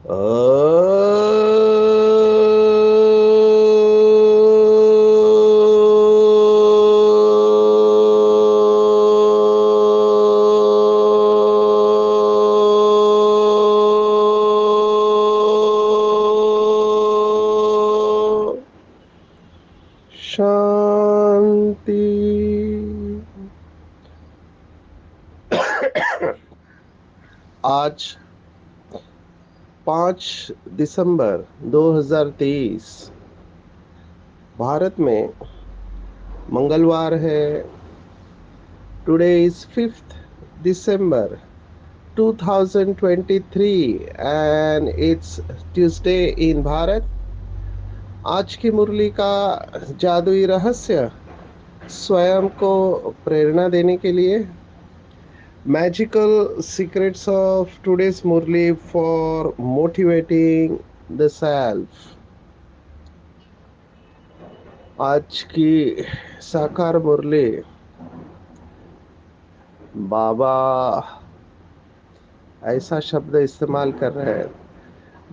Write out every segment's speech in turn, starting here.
शांति। आज 5 दिसंबर 2023 भारत में मंगलवार है। Today is 5 December 2023 and it's Tuesday in Bharat. आज की मुरली का जादुई रहस्य स्वयं को प्रेरणा देने के लिए magical secrets of today's Murli for motivating the self. आज की साकार मुरली बाबा ऐसा शब्द इस्तेमाल कर रहे हैं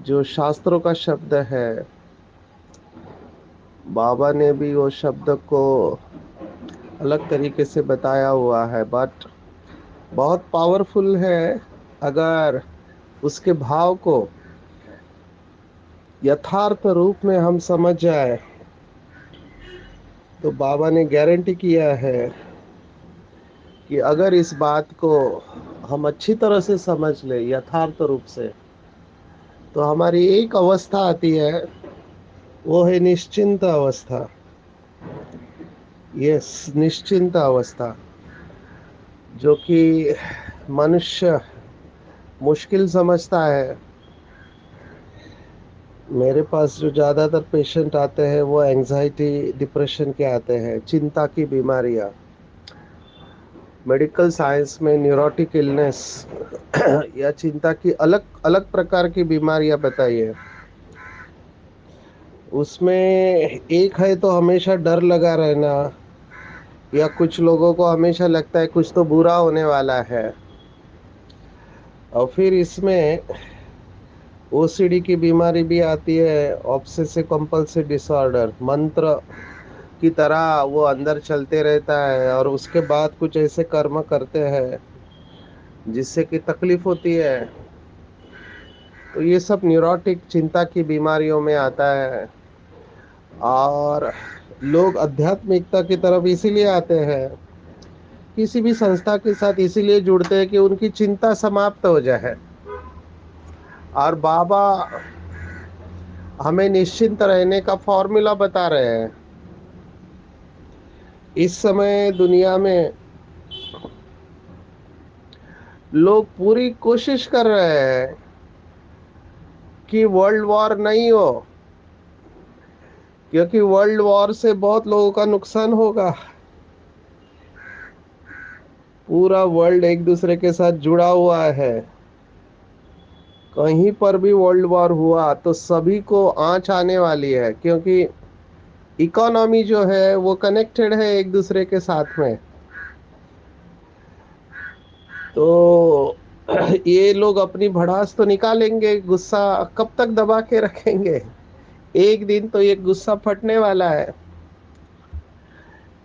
जो शास्त्रों का शब्द है। बाबा ने भी वो शब्द को अलग तरीके से बताया हुआ है, बट बहुत पावरफुल है। अगर उसके भाव को यथार्थ रूप में हम समझ जाए तो बाबा ने गारंटी किया है कि अगर इस बात को हम अच्छी तरह से समझ ले यथार्थ रूप से, तो हमारी एक अवस्था आती है, वो है निश्चिंत अवस्था। यस, निश्चिंत अवस्था, जो कि मनुष्य मुश्किल समझता है। मेरे पास जो ज़्यादातर पेशेंट आते हैं वो एंजाइटी डिप्रेशन के आते हैं, चिंता की बीमारियां। मेडिकल साइंस में न्यूरोटिक इलनेस या चिंता की अलग अलग प्रकार की बीमारियां बताई है। उसमें एक है तो हमेशा डर लगा रहना, या कुछ लोगों को हमेशा लगता है कुछ तो बुरा होने वाला है। और फिर इसमें ओसीडी की बीमारी भी आती है, ऑब्सेसिव कंपल्सिव डिसऑर्डर। मंत्र की तरह वो अंदर चलते रहता है और उसके बाद कुछ ऐसे कर्म करते हैं जिससे कि तकलीफ होती है। तो ये सब न्यूरोटिक चिंता की बीमारियों में आता है। और लोग आध्यात्मिकता की तरफ इसीलिए आते हैं, किसी भी संस्था के साथ इसीलिए जुड़ते हैं कि उनकी चिंता समाप्त हो जाए। और बाबा हमें निश्चिंत रहने का फॉर्मूला बता रहे हैं। इस समय दुनिया में लोग पूरी कोशिश कर रहे हैं कि वर्ल्ड वॉर नहीं हो, क्योंकि वर्ल्ड वॉर से बहुत लोगों का नुकसान होगा। पूरा वर्ल्ड एक दूसरे के साथ जुड़ा हुआ है। कहीं पर भी वर्ल्ड वॉर हुआ तो सभी को आंच आने वाली है, क्योंकि इकोनॉमी जो है वो कनेक्टेड है एक दूसरे के साथ में। तो ये लोग अपनी भड़ास तो निकालेंगे, गुस्सा कब तक दबा के रखेंगे? एक दिन तो ये गुस्सा फटने वाला है।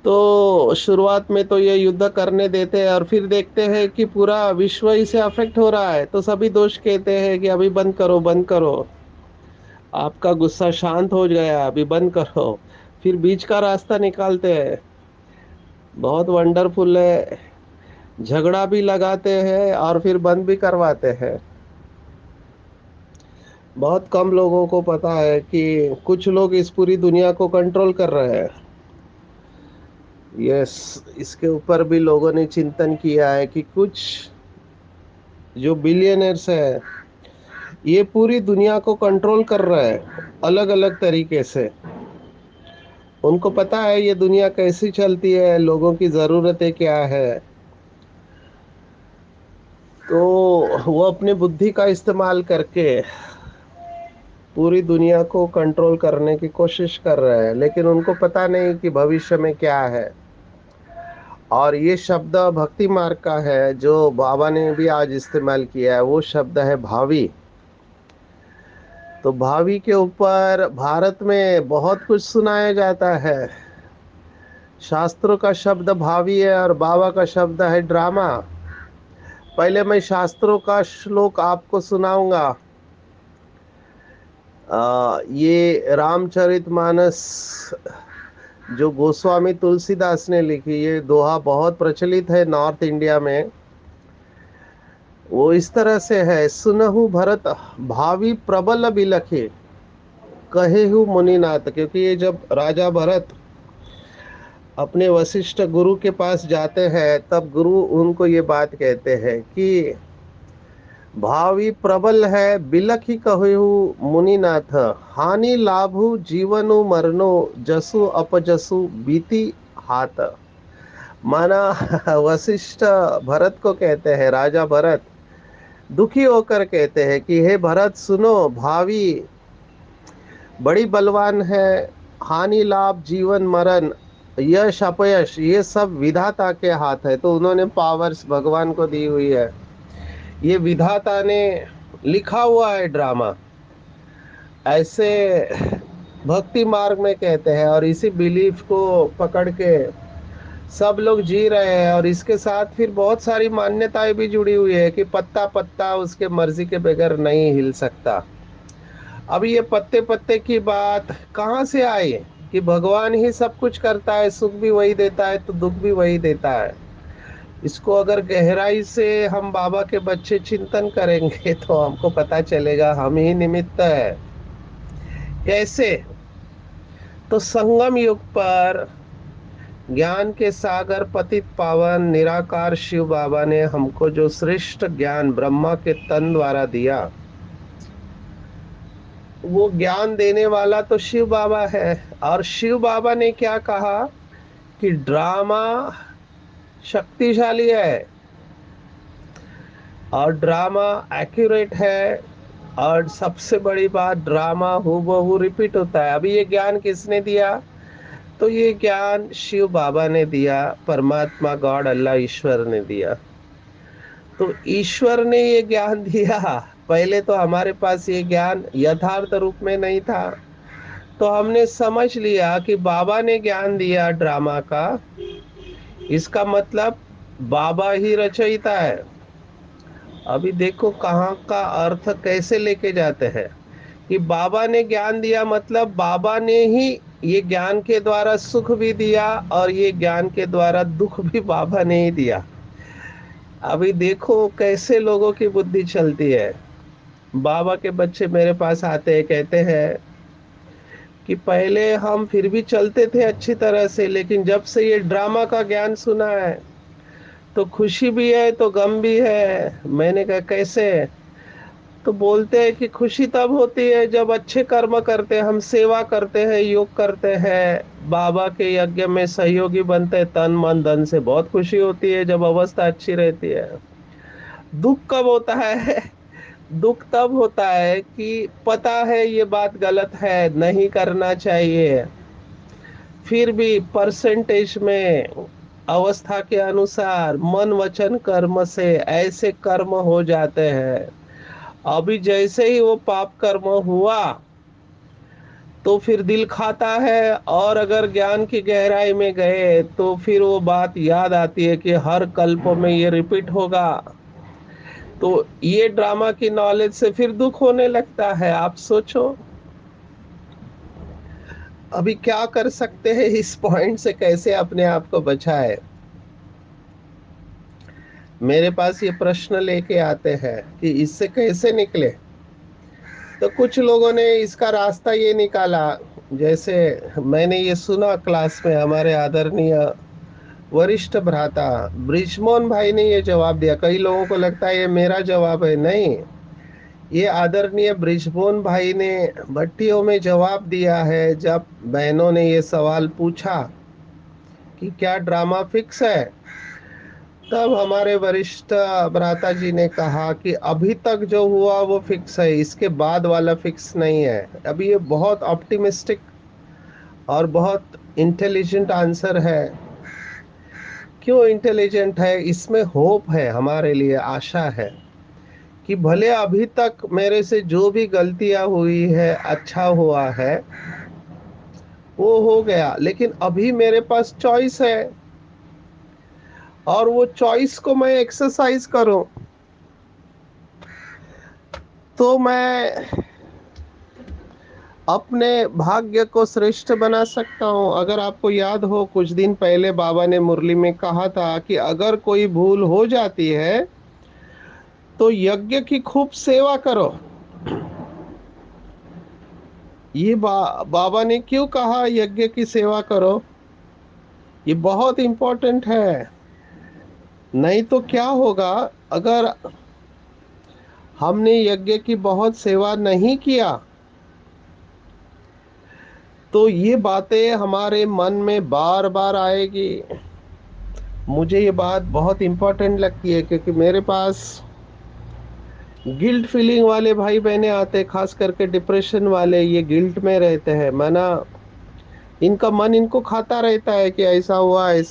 तो शुरुआत में तो ये युद्ध करने देते हैं और फिर देखते हैं कि पूरा विश्व इसे अफेक्ट हो रहा है, तो सभी दोष कहते हैं कि अभी बंद करो बंद करो, आपका गुस्सा शांत हो गया, अभी बंद करो। फिर बीच का रास्ता निकालते हैं। बहुत वंडरफुल है। झगड़ा भी लगाते हैं और फिर बंद भी करवाते हैं। बहुत कम लोगों को पता है कि कुछ लोग इस पूरी दुनिया को कंट्रोल कर रहे हैं। यस, इसके ऊपर भी लोगों ने चिंतन किया है कि कुछ जो बिलियनर्स है ये पूरी दुनिया को कंट्रोल कर रहे हैं अलग अलग तरीके से। उनको पता है ये दुनिया कैसी चलती है, लोगों की ज़रूरतें क्या है। तो वो अपनी बुद्धि का इस्तेमाल करके पूरी दुनिया को कंट्रोल करने की कोशिश कर रहे हैं, लेकिन उनको पता नहीं कि भविष्य में क्या है। और ये शब्द भक्ति मार्ग का है जो बाबा ने भी आज इस्तेमाल किया है, वो शब्द है भावी। तो भावी के ऊपर भारत में बहुत कुछ सुनाया जाता है। शास्त्रों का शब्द भावी है और बाबा का शब्द है ड्रामा। पहले मैं शास्त्रों का श्लोक आपको सुनाऊंगा। ये रामचरितमानस जो गोस्वामी तुलसीदास ने लिखी, ये दोहा बहुत प्रचलित है नॉर्थ इंडिया में। वो इस तरह से है, सुनहु भरत भावी प्रबल बिलखे कहे हु मुनिनाथ। क्योंकि ये जब राजा भरत अपने वशिष्ठ गुरु के पास जाते हैं, तब गुरु उनको ये बात कहते हैं कि भावी प्रबल है बिलखी कहु मुनिनाथ, हानि लाभु जीवनु मरनो जसु अपजसु बीती हाथ। माना वशिष्ठ भरत को कहते हैं, राजा भरत दुखी होकर कहते हैं कि हे भरत सुनो, भावी बड़ी बलवान है, हानि लाभ जीवन मरण यश अपयश ये सब विधाता के हाथ है। तो उन्होंने पावर्स भगवान को दी हुई है, ये विधाता ने लिखा हुआ है ड्रामा। ऐसे भक्ति मार्ग में कहते हैं, और इसी बिलीफ को पकड़ के सब लोग जी रहे हैं। और इसके साथ फिर बहुत सारी मान्यताएं भी जुड़ी हुई है कि पत्ता पत्ता उसके मर्जी के बगैर नहीं हिल सकता। अब ये पत्ते पत्ते की बात कहाँ से आई कि भगवान ही सब कुछ करता है, सुख भी वही देता है तो दुख भी वही देता है। इसको अगर गहराई से हम बाबा के बच्चे चिंतन करेंगे तो हमको पता चलेगा हम ही निमित्त है। कैसे? तो संगम युग पर ज्ञान के सागर पतित पावन निराकार शिव बाबा ने हमको जो श्रेष्ठ ज्ञान ब्रह्मा के तन द्वारा दिया, वो ज्ञान देने वाला तो शिव बाबा है। और शिव बाबा ने क्या कहा कि ड्रामा शक्तिशाली है और ड्रामा एक्यूरेट है, और सबसे बड़ी बात ड्रामा हूबहू रिपीट होता है। अभी ये ज्ञान किसने दिया? तो ये ज्ञान शिव बाबा ने दिया, परमात्मा गॉड अल्लाह ईश्वर ने दिया। तो ईश्वर ने ये ज्ञान दिया। पहले तो हमारे पास ये ज्ञान यथार्थ रूप में नहीं था, तो हमने समझ लिया कि बाबा ने ज्ञान दिया ड्रामा का, इसका मतलब बाबा ही रचयिता है। अभी देखो कहाँ का अर्थ कैसे लेके जाते हैं कि बाबा ने ज्ञान दिया मतलब बाबा ने ही ये ज्ञान के द्वारा सुख भी दिया, और ये ज्ञान के द्वारा दुख भी बाबा ने ही दिया। अभी देखो कैसे लोगों की बुद्धि चलती है। बाबा के बच्चे मेरे पास आते हैं, कहते हैं कि पहले हम फिर भी चलते थे अच्छी तरह से, लेकिन जब से ये ड्रामा का ज्ञान सुना है तो खुशी भी है तो गम भी है। मैंने कहा कैसे? तो बोलते हैं कि खुशी तब होती है जब अच्छे कर्म करते हैं, हम सेवा करते हैं, योग करते हैं, बाबा के यज्ञ में सहयोगी बनते हैं तन मन धन से, बहुत खुशी होती है जब अवस्था अच्छी रहती है। दुख कब होता है? दुख तब होता है कि पता है ये बात गलत है, नहीं करना चाहिए, फिर भी परसेंटेज में अवस्था के अनुसार मन वचन कर्म से ऐसे कर्म हो जाते हैं। अभी जैसे ही वो पाप कर्म हुआ तो फिर दिल खाता है, और अगर ज्ञान की गहराई में गए तो फिर वो बात याद आती है कि हर कल्प में ये रिपीट होगा। तो ये ड्रामा की नॉलेज से फिर दुख होने लगता है। आप सोचो अभी क्या कर सकते हैं, इस पॉइंट से कैसे अपने आप को बचाए। मेरे पास ये प्रश्न लेके आते हैं कि इससे कैसे निकले। तो कुछ लोगों ने इसका रास्ता ये निकाला, जैसे मैंने ये सुना क्लास में, हमारे आदरणीय वरिष्ठ भ्राता ब्रिजमोहन भाई ने ये जवाब दिया। कई लोगों को लगता है ये मेरा जवाब है, नहीं, ये आदरणीय ब्रिजमोहन भाई ने भट्टियों में जवाब दिया है। जब बहनों ने ये सवाल पूछा कि क्या ड्रामा फिक्स है, तब हमारे वरिष्ठ भ्राता जी ने कहा कि अभी तक जो हुआ वो फिक्स है, इसके बाद वाला फिक्स नहीं है। अभी ये बहुत ऑप्टिमिस्टिक और बहुत इंटेलिजेंट आंसर है। क्यों इंटेलिजेंट है? इसमें होप है, हमारे लिए आशा है कि भले अभी तक मेरे से जो भी गलतियां हुई है, अच्छा हुआ है, वो हो गया, लेकिन अभी मेरे पास चॉइस है, और वो चॉइस को मैं एक्सरसाइज करूं तो मैं अपने भाग्य को श्रेष्ठ बना सकता हूं। अगर आपको याद हो, कुछ दिन पहले बाबा ने मुरली में कहा था कि अगर कोई भूल हो जाती है तो यज्ञ की खूब सेवा करो। ये बाबा ने क्यों कहा यज्ञ की सेवा करो? ये बहुत इंपॉर्टेंट है। नहीं तो क्या होगा, अगर हमने यज्ञ की बहुत सेवा नहीं किया तो ये बातें हमारे मन में बार बार आएगी। मुझे ये बात बहुत इंपॉर्टेंट लगती है, क्योंकि मेरे पास गिल्ट फीलिंग वाले भाई बहने आते हैं, खास करके डिप्रेशन वाले, ये गिल्ट में रहते हैं। माना इनका मन इनको खाता रहता है कि ऐसा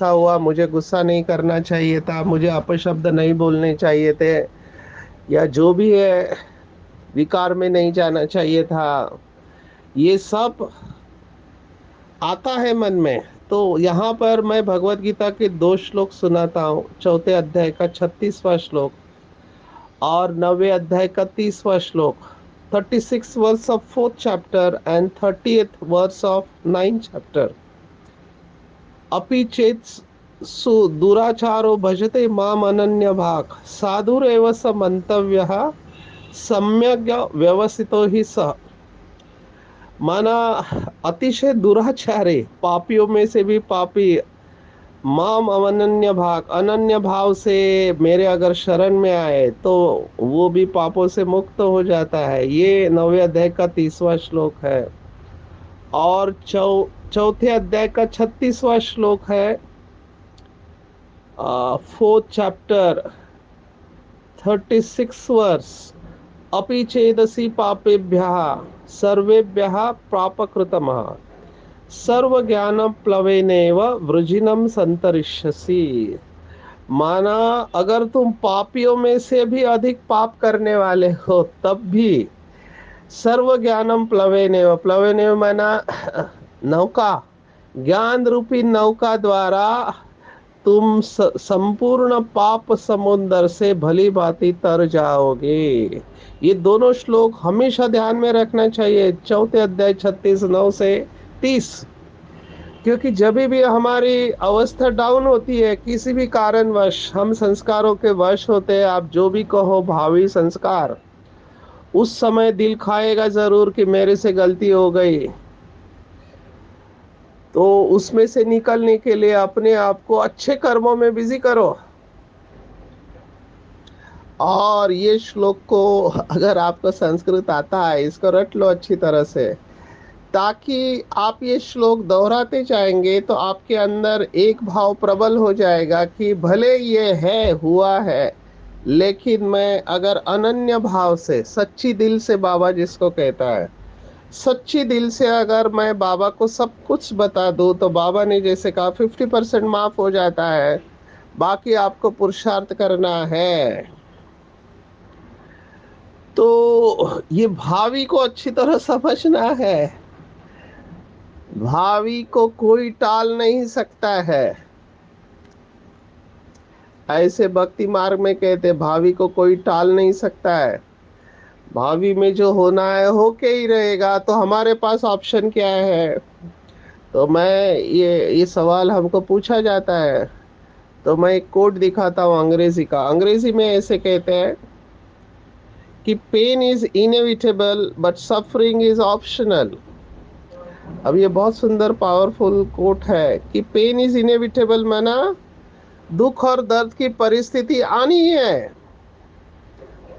हुआ, मुझे गुस्सा नहीं करना चाहिए था, मुझे अपशब्द नहीं बोलने चाहिए थे, या जो भी है विकार में नहीं जाना चाहिए था। ये सब आता है मन में। तो यहाँ पर मैं भगवत गीता के 2 श्लोक सुनाता हूँ, चौथे अध्याय का 36वां श्लोक और 9वें अध्याय का 30वां श्लोक। 36 verse of 4th chapter and 30th verse of 9th chapter. अपि चेत सु दुराचारो भजते माम अनन्य भाग साधुरेव स मंतव्यः सम्यक व्यवसितो ही स। माना अतिशय दुराचारी, पापियों में से भी पापी, माम अनन्य भाग, अनन्य भाव से मेरे अगर शरण में आए तो वो भी पापों से मुक्त हो जाता है। ये 9वें अध्याय का 30वां श्लोक है। और चौथे अध्याय का 36वां श्लोक है, 4th चैप्टर 36 वर्स। अपि चेदसि पापेभ्यः सर्वेभ्यः पापकृतमः सर्व ज्ञान प्लवेनेव वृजिनम संतरिष्यसि। माना अगर तुम पापियों में से भी अधिक पाप करने वाले हो तब भी सर्व ज्ञानम प्लवेनेव, प्लवेनेव माना नौका, ज्ञान रूपी नौका द्वारा तुम संपूर्ण पाप समुद्र से भली भांति तर जाओगे। ये दोनों श्लोक हमेशा ध्यान में रखना चाहिए, चौथे अध्याय 36 9 से 30। क्योंकि जब भी हमारी अवस्था डाउन होती है, किसी भी कारणवश हम संस्कारों के वश होते हैं, आप जो भी कहो, भावी संस्कार, उस समय दिल खाएगा जरूर कि मेरे से गलती हो गई। तो उसमें से निकलने के लिए अपने आप को अच्छे कर्मों में बिजी करो। और ये श्लोक को, अगर आपको संस्कृत आता है, इसको रट लो अच्छी तरह से, ताकि आप ये श्लोक दोहराते जाएंगे तो आपके अंदर एक भाव प्रबल हो जाएगा कि भले ये है, हुआ है, लेकिन मैं अगर अनन्य भाव से, सच्ची दिल से, बाबा जिसको कहता है, सच्ची दिल से अगर मैं बाबा को सब कुछ बता दूं तो बाबा ने जैसे कहा 50% माफ हो जाता है, बाकी आपको पुरुषार्थ करना है। तो ये भावी को अच्छी तरह समझना है। भावी को कोई टाल नहीं सकता है। ऐसे भक्ति मार्ग में कहते भावी को कोई टाल नहीं सकता है। भावी में जो होना है होके ही रहेगा। तो हमारे पास ऑप्शन क्या है? तो मैं ये सवाल हमको पूछा जाता है, तो मैं एक कोट दिखाता हूँ अंग्रेजी का। अंग्रेजी में ऐसे कहते हैं कि pain is inevitable but suffering is optional. अब ये बहुत सुंदर पावरफुल कोट है कि पेन इज इनएविटेबल माना दुख और दर्द की परिस्थिति आनी है,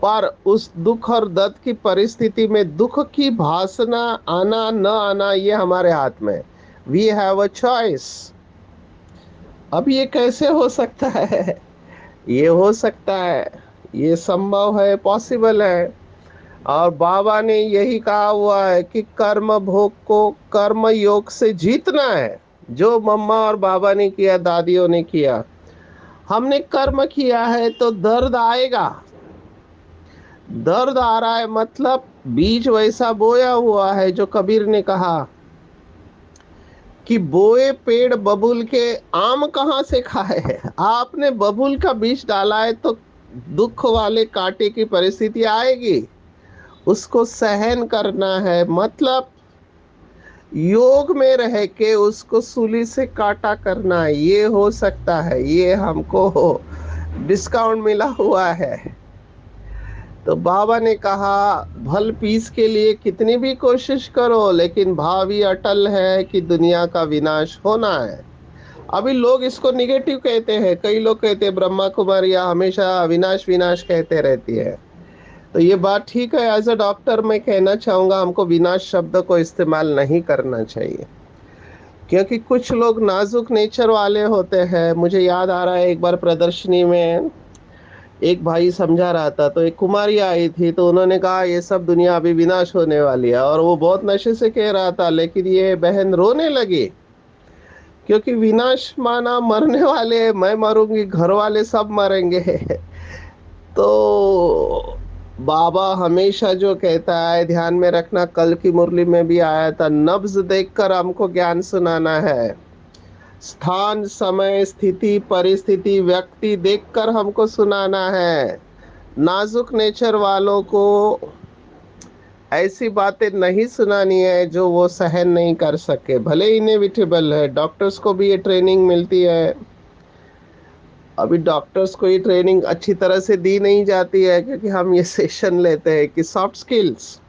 पर उस दुख और दर्द की परिस्थिति में दुख की भासना आना न आना ये हमारे हाथ में। We have a choice. अब ये कैसे हो सकता है? ये हो सकता है, ये संभव है, पॉसिबल है। और बाबा ने यही कहा हुआ है कि कर्म भोग को कर्म योग से जीतना है। जो मम्मा और बाबा ने किया, दादियों ने किया, हमने कर्म किया है तो दर्द आएगा। दर्द आ रहा है मतलब बीज वैसा बोया हुआ है, जो कबीर ने कहा कि बोए पेड़ बबूल के, आम कहाँ से खाए है। आपने बबूल का बीज डाला है तो दुख वाले कांटे की परिस्थिति आएगी, उसको सहन करना है। मतलब योग में रह के उसको सूली से काटा करना है, ये हो सकता है, ये हमको डिस्काउंट मिला हुआ है। तो बाबा ने कहा भल पीस के लिए कितनी भी कोशिश करो, लेकिन भाव ही अटल है कि दुनिया का विनाश होना है। अभी लोग इसको निगेटिव कहते हैं, कई लोग कहते हैं ब्रह्मा कुमारियाँ हमेशा विनाश विनाश कहते रहती है। तो ये बात ठीक है, एज अ डॉक्टर मैं कहना चाहूँगा हमको विनाश शब्द को इस्तेमाल नहीं करना चाहिए, क्योंकि कुछ लोग नाजुक नेचर वाले होते हैं। मुझे याद आ रहा है एक बार प्रदर्शनी में एक भाई समझा रहा था, तो एक कुमारी आई थी, तो उन्होंने कहा ये सब दुनिया अभी विनाश होने वाली है, और वो बहुत नशे से कह रहा था, लेकिन ये बहन रोने लगी, क्योंकि विनाश माना मरने वाले, मैं मरूंगी, घर वाले सब मरेंगे। तो बाबा हमेशा जो कहता है ध्यान में रखना, कल की मुरली में भी आया था, नब्ज देखकर हमको ज्ञान सुनाना है। स्थान समय स्थिति परिस्थिति व्यक्ति देखकर हमको सुनाना है। नाजुक नेचर वालों को ऐसी बातें नहीं सुनानी है जो वो सहन नहीं कर सके, भले इनएविटेबल है। डॉक्टर्स को भी ये ट्रेनिंग मिलती है, अभी डॉक्टर्स को ये ट्रेनिंग अच्छी तरह से दी नहीं जाती है, क्योंकि हम ये सेशन लेते हैं कि सॉफ्ट स्किल्स,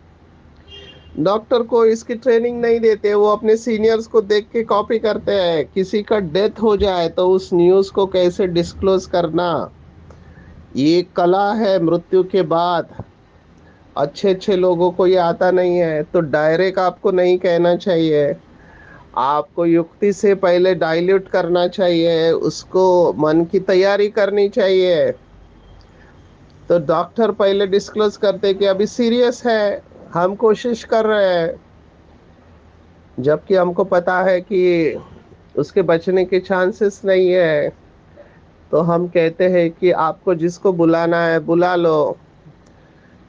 डॉक्टर को इसकी ट्रेनिंग नहीं देते, वो अपने सीनियर्स को देख के कॉपी करते हैं। किसी का डेथ हो जाए तो उस न्यूज़ को कैसे डिस्क्लोज करना, ये कला है। मृत्यु के बाद अच्छे अच्छे लोगों को ये आता नहीं है, तो डायरेक्ट आपको नहीं कहना चाहिए, आपको युक्ति से पहले डाइल्यूट करना चाहिए, उसको मन की तैयारी करनी चाहिए। तो डॉक्टर पहले डिस्क्लोज करते कि अभी सीरियस है, हम कोशिश कर रहे हैं, जबकि हमको पता है कि उसके बचने के चांसेस नहीं है। तो हम कहते हैं कि आपको जिसको बुलाना है बुला लो,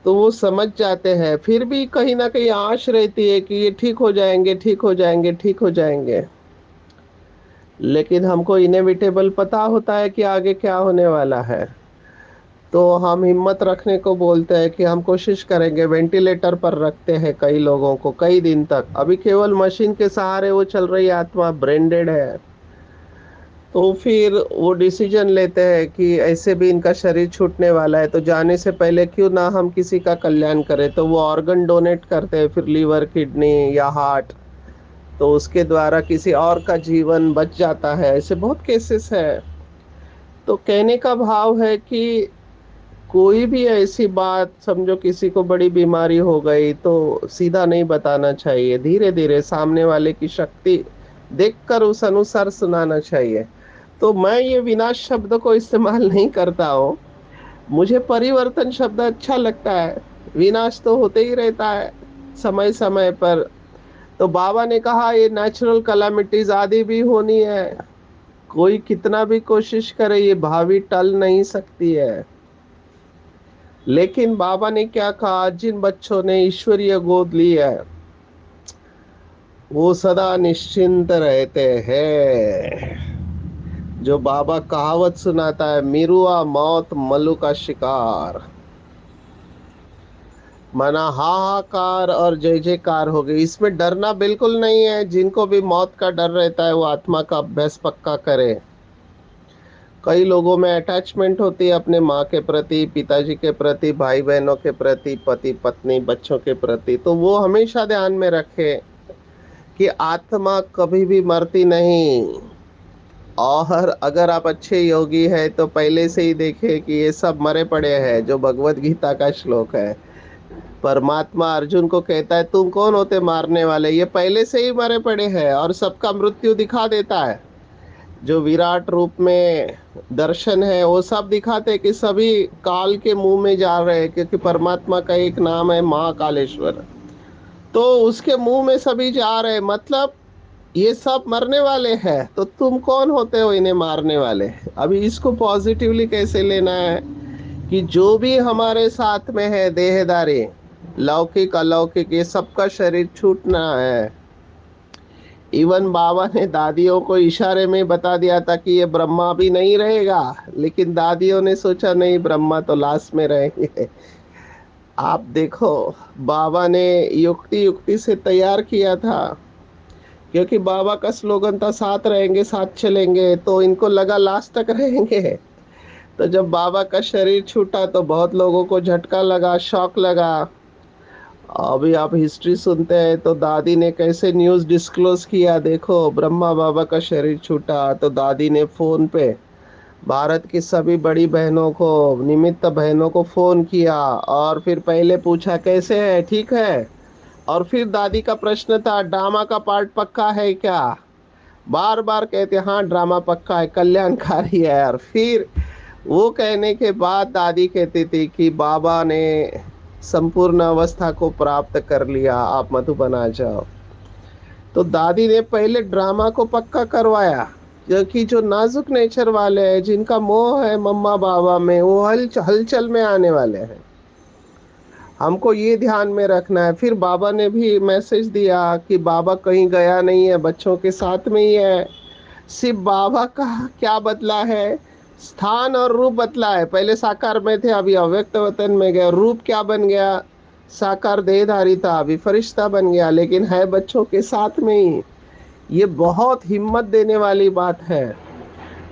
तो वो समझ जाते हैं। फिर भी कहीं ना कहीं आश रहती है कि ये ठीक हो जाएंगे, ठीक हो जाएंगे, ठीक हो जाएंगे, लेकिन हमको इनएविटेबल पता होता है कि आगे क्या होने वाला है। तो हम हिम्मत रखने को बोलते हैं कि हम कोशिश करेंगे। वेंटिलेटर पर रखते हैं कई लोगों को कई दिन तक, अभी केवल मशीन के सहारे वो चल रही आत्मा, ब्रेंडेड है। तो फिर वो डिसीजन लेते हैं कि ऐसे भी इनका शरीर छूटने वाला है, तो जाने से पहले क्यों ना हम किसी का कल्याण करें। तो वो ऑर्गन डोनेट करते हैं, फिर लीवर किडनी या हार्ट, तो उसके द्वारा किसी और का जीवन बच जाता है। ऐसे बहुत केसेस है। तो कहने का भाव है कि कोई भी ऐसी बात समझो, किसी को बड़ी बीमारी हो गई तो सीधा नहीं बताना चाहिए, धीरे धीरे सामने वाले की शक्ति देखकर उस अनुसार सुनाना चाहिए। तो मैं ये विनाश शब्द को इस्तेमाल नहीं करता हूँ, मुझे परिवर्तन शब्द अच्छा लगता है। विनाश तो होते ही रहता है समय समय पर। तो बाबा ने कहा ये नेचुरल कैलामिटीज आदि भी होनी है, कोई कितना भी कोशिश करे ये भावी टल नहीं सकती है। लेकिन बाबा ने क्या कहा, जिन बच्चों ने ईश्वरीय गोद ली है वो सदा निश्चिंत रहते हैं। जो बाबा कहावत सुनाता है, मिरुआ मौत मल्लू का शिकार, माना हाहाकार और जय जयकार हो गई। इसमें डरना बिल्कुल नहीं है, जिनको भी मौत का डर रहता है वो आत्मा का अभ्यास पक्का करे। कई लोगों में अटैचमेंट होती है अपने माँ के प्रति, पिताजी के प्रति, भाई बहनों के प्रति, पति पत्नी बच्चों के प्रति, तो वो हमेशा ध्यान में रखे कि आत्मा कभी भी मरती नहीं। और अगर आप अच्छे योगी हैं तो पहले से ही देखे कि ये सब मरे पड़े हैं, जो भगवत गीता का श्लोक है। परमात्मा अर्जुन को कहता है तुम कौन होते मारने वाले, ये पहले से ही मरे पड़े हैं, और सबका मृत्यु दिखा देता है। जो विराट रूप में दर्शन है वो सब दिखाते हैं कि सभी काल के मुंह में जा रहे हैं, क्योंकि परमात्मा का एक नाम है महाकालेश्वर। तो उसके मुंह में सभी जा रहे हैं, मतलब ये सब मरने वाले हैं, तो तुम कौन होते हो इन्हें मारने वाले। अभी इसको पॉजिटिवली कैसे लेना है, कि जो भी हमारे साथ में है देहधारी, लौकिक अलौकिक, ये सबका शरीर छूटना है। इवन बाबा ने दादियों को इशारे में बता दिया था कि ये ब्रह्मा भी नहीं रहेगा, लेकिन दादियों ने सोचा नहीं, ब्रह्मा तो लास्ट में रहेंगे। आप देखो, बाबा ने युक्ति युक्ति से तैयार किया था, क्योंकि बाबा का स्लोगन था साथ रहेंगे साथ चलेंगे, तो इनको लगा लास्ट तक रहेंगे। तो जब बाबा का शरीर छूटा तो बहुत लोगों को झटका लगा, शॉक लगा। अभी आप हिस्ट्री सुनते हैं तो दादी ने कैसे न्यूज़ डिस्क्लोज किया, देखो ब्रह्मा बाबा का शरीर छूटा तो दादी ने फोन पे भारत की सभी बड़ी बहनों को, निमित्त बहनों को फोन किया, और फिर पहले पूछा कैसे है, ठीक है। और फिर दादी का प्रश्न था ड्रामा का पार्ट पक्का है क्या। बार बार कहते हाँ ड्रामा पक्का है, कल्याणकारी है। और फिर वो कहने के बाद दादी कहती थी कि बाबा ने संपूर्ण अवस्था को प्राप्त कर लिया, आप मधुबन आ जाओ। तो दादी ने पहले ड्रामा को पक्का करवाया, क्योंकि जो नाजुक नेचर वाले हैं, जिनका मोह है मम्मा बाबा में, वो हलचल में आने वाले हैं। हमको ये ध्यान में रखना है। फिर बाबा ने भी मैसेज दिया कि बाबा कहीं गया नहीं है, बच्चों के साथ में ही है। सिर्फ बाबा का क्या बदला है, स्थान और रूप बदला है। पहले साकार में थे, अभी अव्यक्त वतन में गए। रूप क्या बन गया, साकार देहधारी था, अभी फरिश्ता बन गया, लेकिन है बच्चों के साथ में ही। ये बहुत हिम्मत देने वाली बात है।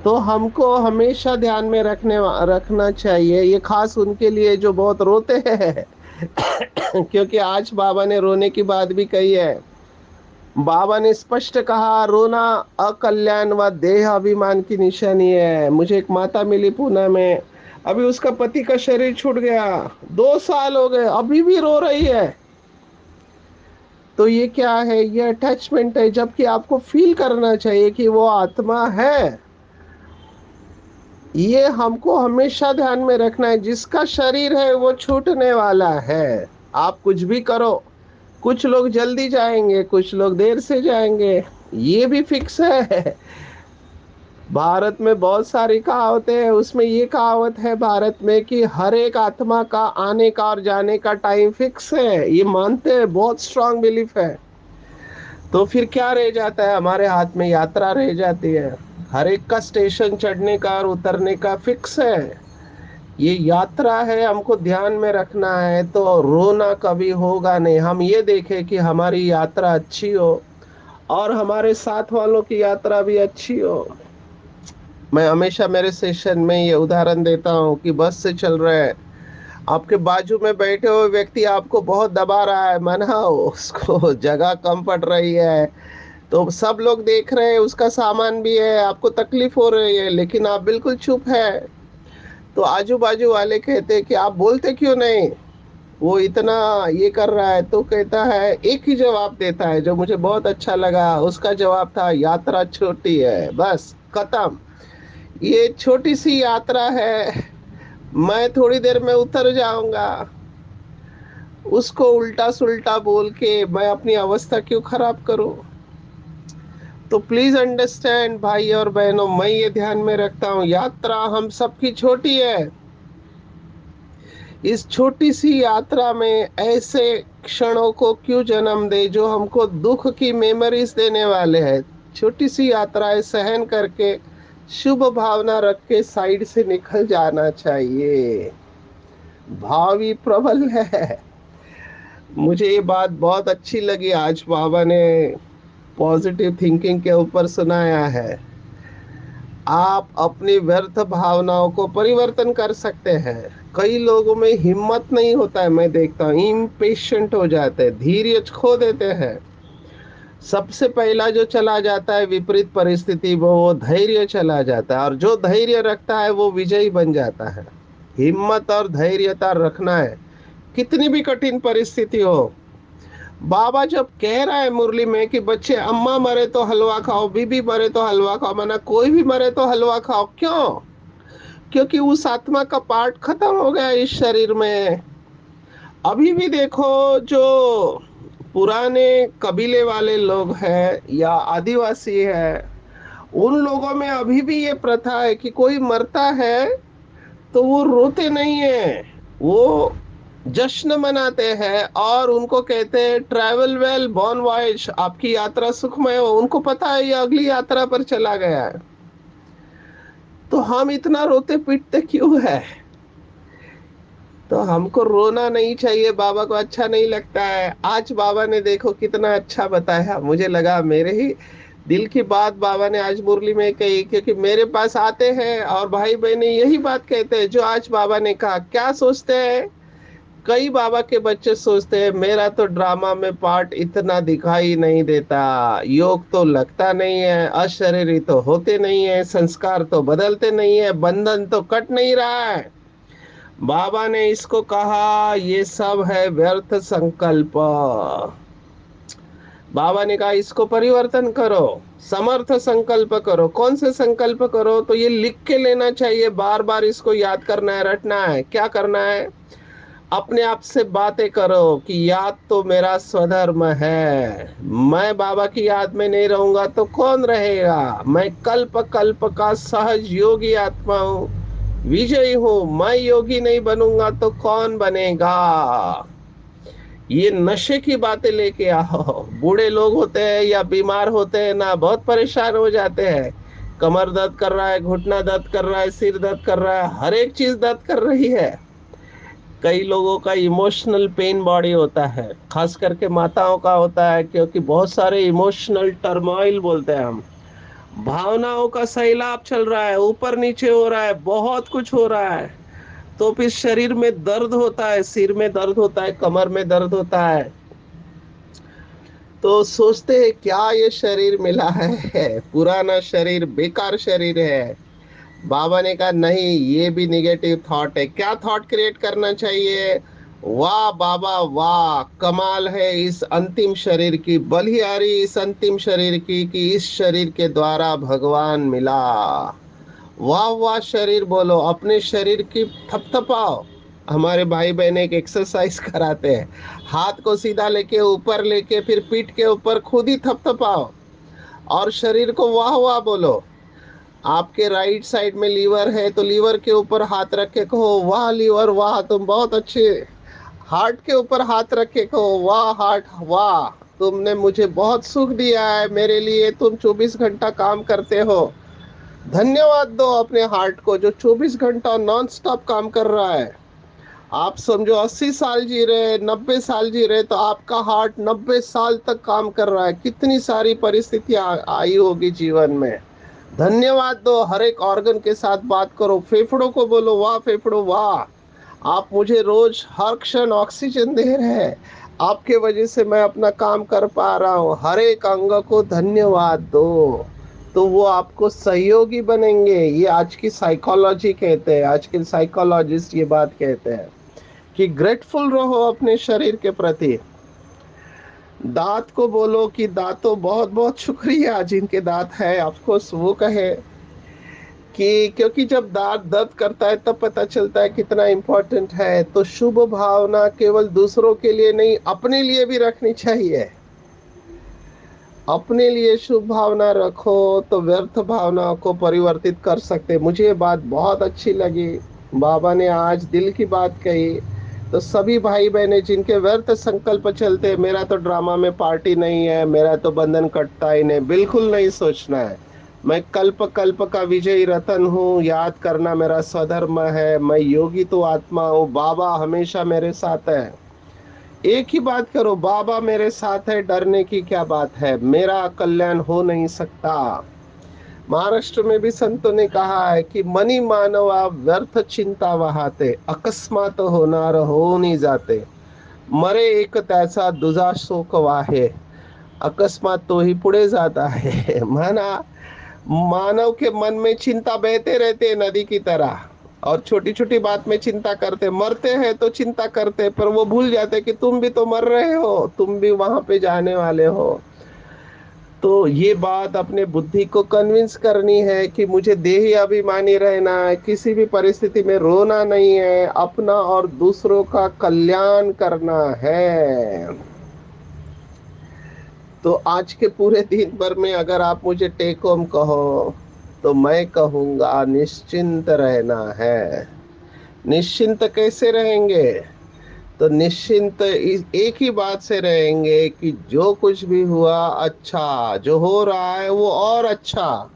तो हमको हमेशा ध्यान में रखना चाहिए। ये खास उनके लिए जो बहुत रोते हैं क्योंकि आज बाबा ने रोने की बात भी कही है। बाबा ने स्पष्ट कहा रोना अकल्याण व देह अभिमान की निशानी है। मुझे एक माता मिली पुणे में, अभी उसका पति का शरीर छूट गया, 2 साल हो गए, अभी भी रो रही है। तो ये क्या है, ये अटैचमेंट है। जबकि आपको फील करना चाहिए कि वो आत्मा है। ये हमको हमेशा ध्यान में रखना है, जिसका शरीर है वो छूटने वाला है। आप कुछ भी करो, कुछ लोग जल्दी जाएंगे, कुछ लोग देर से जाएंगे, ये भी फिक्स है। भारत में बहुत सारी कहावतें हैं, उसमें ये कहावत है भारत में कि हर एक आत्मा का आने का और जाने का टाइम फिक्स है। ये मानते हैं, बहुत स्ट्रांग बिलीफ है। तो फिर क्या रह जाता है, हमारे हाथ में यात्रा रह जाती है। हर एक का स्टेशन चढ़ने का और उतरने का फिक्स है। ये यात्रा है, हमको ध्यान में रखना है। तो रोना कभी होगा नहीं। हम ये देखें कि हमारी यात्रा अच्छी हो और हमारे साथ वालों की यात्रा भी अच्छी हो। मैं हमेशा मेरे सेशन में ये उदाहरण देता हूँ कि बस से चल रहे हैं, आपके बाजू में बैठे हुए व्यक्ति आपको बहुत दबा रहा है, मनाओ उसको, जगह कम पड़ रही है। तो सब लोग देख रहे हैं, उसका सामान भी है, आपको तकलीफ हो रही है, लेकिन आप बिल्कुल चुप है। तो आजू बाजू वाले कहते हैं कि आप बोलते क्यों नहीं, वो इतना ये कर रहा है। तो कहता है, एक ही जवाब देता है जो मुझे बहुत अच्छा लगा। उसका जवाब था यात्रा छोटी है, बस खत्म। ये छोटी सी यात्रा है, मैं थोड़ी देर में उतर जाऊंगा। उसको उल्टा सुल्टा बोल के मैं अपनी अवस्था क्यों खराब करूं। तो प्लीज अंडरस्टैंड भाई और बहनों, मैं ये ध्यान में रखता हूँ, यात्रा हम सबकी छोटी है। इस छोटी सी यात्रा में ऐसे क्षणों को क्यों जन्म दे जो हमको दुख की मेमोरीज देने वाले हैं। छोटी सी यात्राएं सहन करके शुभ भावना रख के साइड से निकल जाना चाहिए। भावी प्रबल है। मुझे ये बात बहुत अच्छी लगी, आज बाबा ने पॉजिटिव थिंकिंग के ऊपर सुनाया है। आप अपनी व्यर्थ भावनाओं को परिवर्तन कर सकते हैं। कई लोगों में हिम्मत नहीं होता है, मैं देखता हूँ, इम्पेशेंट हो जाते हैं, धैर्य खो देते हैं। सबसे पहला जो चला जाता है विपरीत परिस्थिति, वो धैर्य चला जाता है, और जो धैर्य रखता है वो विजयी बन जाता है। हिम्मत और धैर्यता रखना है, कितनी भी कठिन परिस्थिति हो। बाबा जब कह रहा है मुरली में कि बच्चे, अम्मा मरे तो हलवा खाओ, बीबी मरे तो हलवा खाओ, माना कोई भी मरे तो हलवा खाओ, क्यों? क्योंकि उस आत्मा का पार्ट खत्म हो गया इस शरीर में। अभी भी देखो, जो पुराने कबीले वाले लोग हैं या आदिवासी है, उन लोगों में अभी भी ये प्रथा है कि कोई मरता है तो वो रोते नहीं है, वो जश्न मनाते हैं और उनको कहते हैं ट्रैवल वेल बॉन वॉयज, आपकी यात्रा सुखमय हो। उनको पता है ये अगली यात्रा पर चला गया है। तो हम इतना रोते पीटते क्यों है? तो हमको रोना नहीं चाहिए, बाबा को अच्छा नहीं लगता है। आज बाबा ने देखो कितना अच्छा बताया, मुझे लगा मेरे ही दिल की बात बाबा ने आज मुरली में कही, क्योंकि मेरे पास आते हैं और भाई बहन यही बात कहते हैं जो आज बाबा ने कहा। क्या सोचते हैं कई बाबा के बच्चे? सोचते हैं मेरा तो ड्रामा में पार्ट इतना दिखाई नहीं देता, योग तो लगता नहीं है, अशरीरी तो होते नहीं है, संस्कार तो बदलते नहीं है, बंधन तो कट नहीं रहा है। बाबा ने इसको कहा ये सब है व्यर्थ संकल्प। बाबा ने कहा इसको परिवर्तन करो, समर्थ संकल्प करो। कौन से संकल्प करो? तो ये लिख के लेना चाहिए, बार बार इसको याद करना है, रटना है। क्या करना है? अपने आप से बातें करो कि याद तो मेरा स्वधर्म है। मैं बाबा की याद में नहीं रहूंगा तो कौन रहेगा? मैं कल्प कल्प का सहज योगी आत्मा हूँ, विजयी हूँ। मैं योगी नहीं बनूंगा तो कौन बनेगा? ये नशे की बातें लेके आओ। बूढ़े लोग होते हैं या बीमार होते हैं ना, बहुत परेशान हो जाते हैं। कमर दर्द कर रहा है, घुटना दर्द कर रहा है, सिर दर्द कर रहा है, हर एक चीज दर्द कर रही है। कई लोगों का इमोशनल पेन बॉडी होता है, खास करके माताओं का होता है, क्योंकि बहुत सारे इमोशनल टर्मोइल बोलते हैं हम, भावनाओं का सैलाब चल रहा है, ऊपर नीचे हो रहा है, बहुत कुछ हो रहा है। तो फिर शरीर में दर्द होता है, सिर में दर्द होता है, कमर में दर्द होता है। तो सोचते हैं क्या ये शरीर मिला है, पुराना शरीर, बेकार शरीर है। बाबा ने कहा नहीं, ये भी निगेटिव थॉट है। क्या थॉट क्रिएट करना चाहिए? वाह बाबा वाह, कमाल है इस अंतिम शरीर की, बलिहारी इस अंतिम शरीर की कि इस शरीर के द्वारा भगवान मिला। वाह वाह शरीर बोलो, अपने शरीर की थपथपाओ। हमारे भाई बहन एक एक्सरसाइज कराते हैं, हाथ को सीधा लेके ऊपर लेके फिर पीठ के ऊपर खुद ही थपथपाओ और शरीर को वाह वाह बोलो। आपके राइट साइड में लीवर है तो लीवर के ऊपर हाथ रख के कहो वाह लीवर वाह, तुम बहुत अच्छे। हार्ट के ऊपर हाथ रख के कहो वाह हार्ट वाह, तुमने मुझे बहुत सुख दिया है, मेरे लिए तुम 24 घंटा काम करते हो। धन्यवाद दो अपने हार्ट को जो 24 घंटा नॉन स्टॉप काम कर रहा है। आप समझो 80 साल जी रहे, 90 साल जी रहे, तो आपका हार्ट 90 साल तक काम कर रहा है। कितनी सारी परिस्थितियां आई होगी जीवन में। धन्यवाद दो, हर एक ऑर्गन के साथ बात करो। फेफड़ों को बोलो वाह फेफड़ो वाह, आप मुझे रोज हर क्षण ऑक्सीजन दे रहे हैं, आपके वजह से मैं अपना काम कर पा रहा हूँ। हर एक अंग को धन्यवाद दो, तो वो आपको सहयोगी बनेंगे। ये आज की साइकोलॉजी कहते हैं, आज के साइकोलॉजिस्ट ये बात कहते हैं कि ग्रेटफुल रहो अपने शरीर के प्रति। दांत को बोलो कि दांतों बहुत बहुत शुक्रिया, जिनके दांत है ऑफकोर्स वो कहे कि क्योंकि जब दांत दर्द करता है तब पता चलता है कितना इम्पोर्टेंट है। तो शुभ भावना केवल दूसरों के लिए नहीं, अपने लिए भी रखनी चाहिए। अपने लिए शुभ भावना रखो तो व्यर्थ भावनाओं को परिवर्तित कर सकते। मुझे ये बात बहुत अच्छी लगी, बाबा ने आज दिल की बात कही। तो सभी भाई बहने जिनके व्यर्थ संकल्प चलते, मेरा तो ड्रामा में पार्टी नहीं है, मेरा तो बंधन कटता ही नहीं, बिल्कुल नहीं सोचना है। मैं कल्प कल्प का विजयी रतन हूँ, याद करना मेरा स्वधर्म है। मैं योगी तो आत्मा हूँ, बाबा हमेशा मेरे साथ है। एक ही बात करो, बाबा मेरे साथ है, डरने की क्या बात है, मेरा कल्याण हो नहीं सकता। महाराष्ट्र में भी संतों ने कहा है कि मनी मानवा व्यर्थ चिंता वहाते, अकस्मात होणार होऊन जाते, मरे एक त्याचा दुजा शोक वाहे, अकस्मात तो ही पुढे जाता है। माना मानव के मन में चिंता बहते रहते हैं नदी की तरह, और छोटी छोटी बात में चिंता करते, मरते हैं तो चिंता करते, पर वो भूल जाते कि तुम भी तो मर रहे हो, तुम भी वहां पे जाने वाले हो। तो ये बात अपने बुद्धि को कन्विंस करनी है कि मुझे देही अभिमानी रहना है, किसी भी परिस्थिति में रोना नहीं है, अपना और दूसरों का कल्याण करना है। तो आज के पूरे दिन भर में अगर आप मुझे टेक होम कहो तो मैं कहूँगा निश्चिंत रहना है। निश्चिंत कैसे रहेंगे? तो निश्चिंत इस एक ही बात से रहेंगे कि जो कुछ भी हुआ अच्छा, जो हो रहा है वो और अच्छा,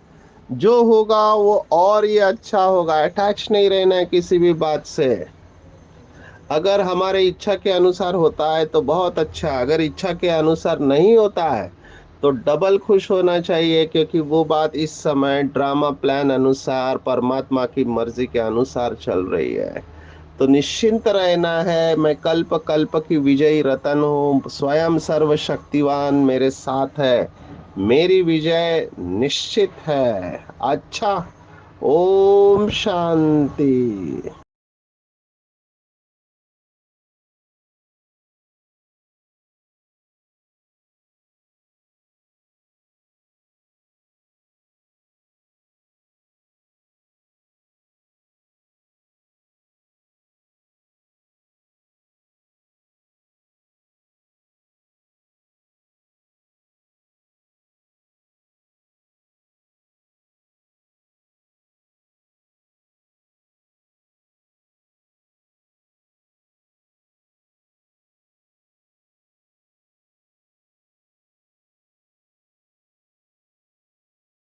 जो होगा वो और ये अच्छा होगा। अटैच नहीं रहना है किसी भी बात से। अगर हमारे इच्छा के अनुसार होता है तो बहुत अच्छा, अगर इच्छा के अनुसार नहीं होता है तो डबल खुश होना चाहिए, क्योंकि वो बात इस समय ड्रामा प्लान अनुसार परमात्मा की मर्जी के अनुसार चल रही है। तो निश्चिंत रहना है, मैं कल्प कल्प की विजयी रतन हूँ, स्वयं सर्वशक्तिवान मेरे साथ है, मेरी विजय निश्चित है। अच्छा, ओम शांति।